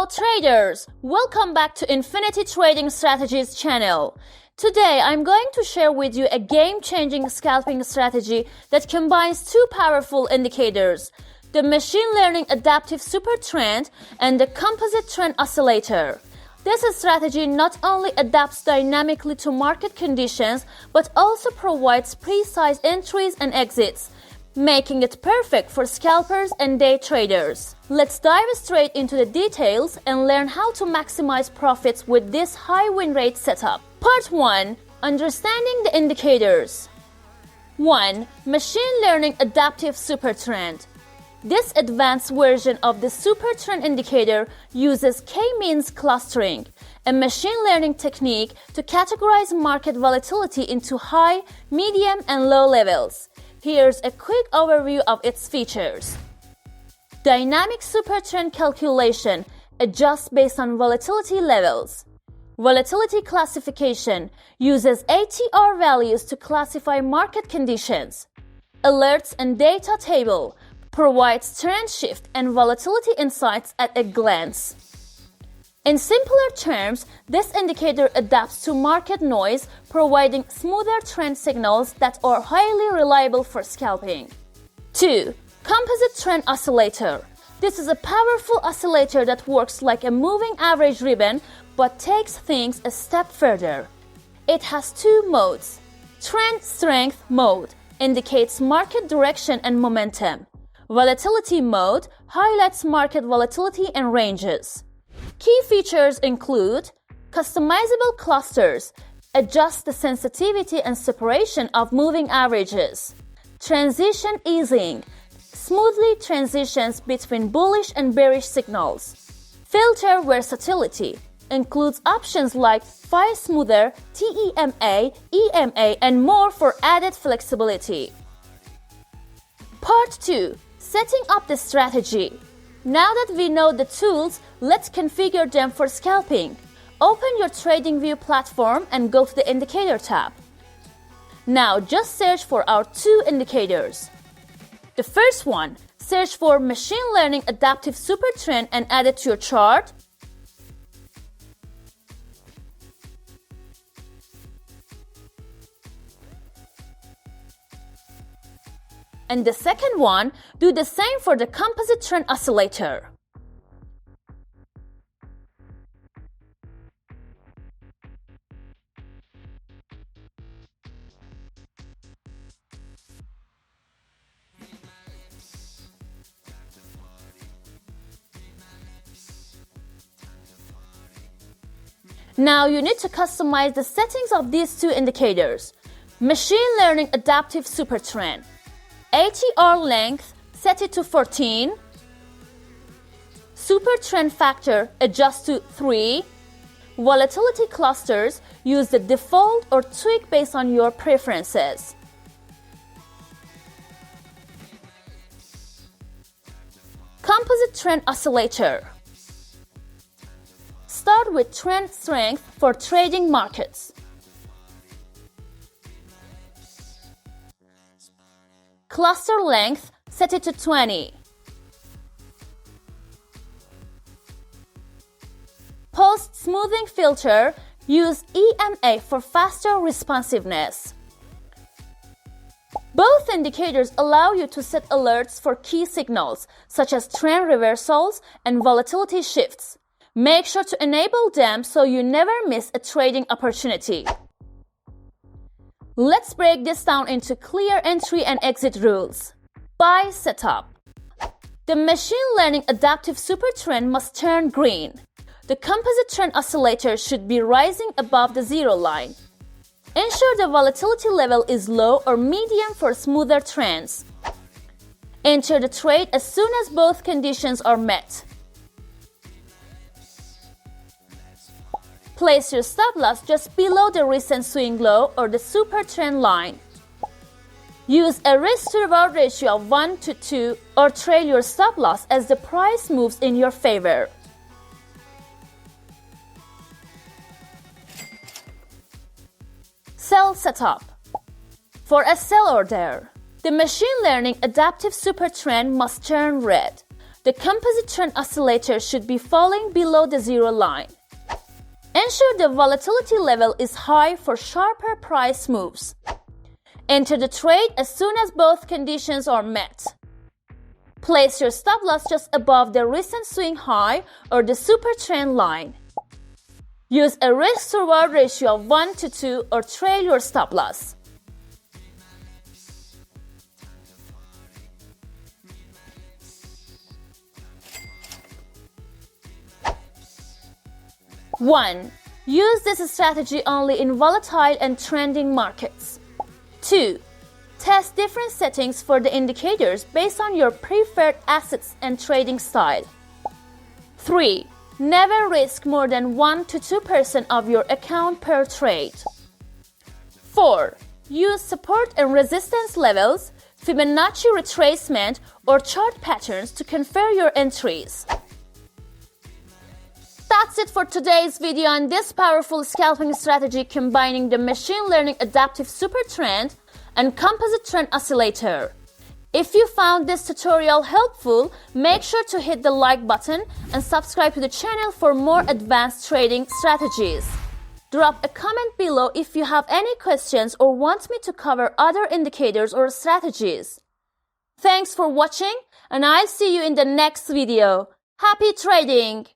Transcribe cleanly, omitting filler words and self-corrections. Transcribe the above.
Hello traders! Welcome back to Infinity Trading Strategies channel. Today I'm going to share with you a game-changing scalping strategy that combines two powerful indicators, the machine learning adaptive super trend and the composite trend oscillator. This strategy not only adapts dynamically to market conditions but also provides precise entries and exits, making it perfect for scalpers and day traders. Let's dive straight into the details and learn how to maximize profits with this high win rate setup. Part 1. Understanding the indicators. 1. Machine Learning Adaptive Super Trend. This advanced version of the super trend indicator uses K-means clustering, a machine learning technique to categorize market volatility into high, medium, and low levels. Here's a quick overview of its features. Dynamic super trend calculation adjusts based on volatility levels. Volatility classification uses ATR values to classify market conditions. Alerts and data table provides trend shift and volatility insights at a glance. In simpler terms, this indicator adapts to market noise, providing smoother trend signals that are highly reliable for scalping. 2. Composite Trend Oscillator. This is a powerful oscillator that works like a moving average ribbon but takes things a step further. It has two modes. Trend Strength mode indicates market direction and momentum. Volatility mode highlights market volatility and ranges. Key features include customizable clusters, adjust the sensitivity and separation of moving averages, transition easing, smoothly transitions between bullish and bearish signals, filter versatility, includes options like Phi Smoother, TEMA, EMA, and more for added flexibility. Part 2. Setting up the strategy. Now that we know the tools, let's configure them for scalping. Open your TradingView platform and go to the Indicator tab. Now just search for our two indicators. The first one, search for Machine Learning Adaptive Super Trend and add it to your chart. And the second one, do the same for the Composite Trend Oscillator. Now you need to customize the settings of these two indicators. Machine Learning Adaptive Super Trend. ATR length, set it to 14. Super Trend Factor, adjust to 3. Volatility clusters, use the default or tweak based on your preferences. Composite Trend Oscillator. Start with trend strength for trading markets. Cluster length, set it to 20. Post smoothing filter, use EMA for faster responsiveness. Both indicators allow you to set alerts for key signals, such as trend reversals and volatility shifts. Make sure to enable them so you never miss a trading opportunity. Let's break this down into clear entry and exit rules. Buy setup. The Machine Learning Adaptive Super Trend must turn green. The Composite Trend Oscillator should be rising above the zero line. Ensure the volatility level is low or medium for smoother trends. Enter the trade as soon as both conditions are met. Place your stop loss just below the recent swing low or the super trend line. Use a risk-to-reward ratio of 1 to 2 or trail your stop loss as the price moves in your favor. Sell setup. For a sell order, the Machine Learning Adaptive Super Trend must turn red. the composite trend oscillator should be falling below the zero line. Ensure the volatility level is high for sharper price moves. Enter the trade as soon as both conditions are met. Place your stop loss just above the recent swing high or the super trend line. Use a risk-to-reward ratio of 1 to 2 or trail your stop loss. One, use this strategy only in volatile and trending markets. 2. Test different settings for the indicators based on your preferred assets and trading style. 3. Never risk more than 1 to 2% of your account per trade. 4. Use support and resistance levels, Fibonacci retracement, or chart patterns to confirm your entries. That's it for today's video on this powerful scalping strategy combining the machine learning adaptive super trend and composite trend oscillator. If you found this tutorial helpful, make sure to hit the like button and subscribe to the channel for more advanced trading strategies. Drop a comment below if you have any questions or want me to cover other indicators or strategies. Thanks for watching, and I'll see you in the next video. Happy trading!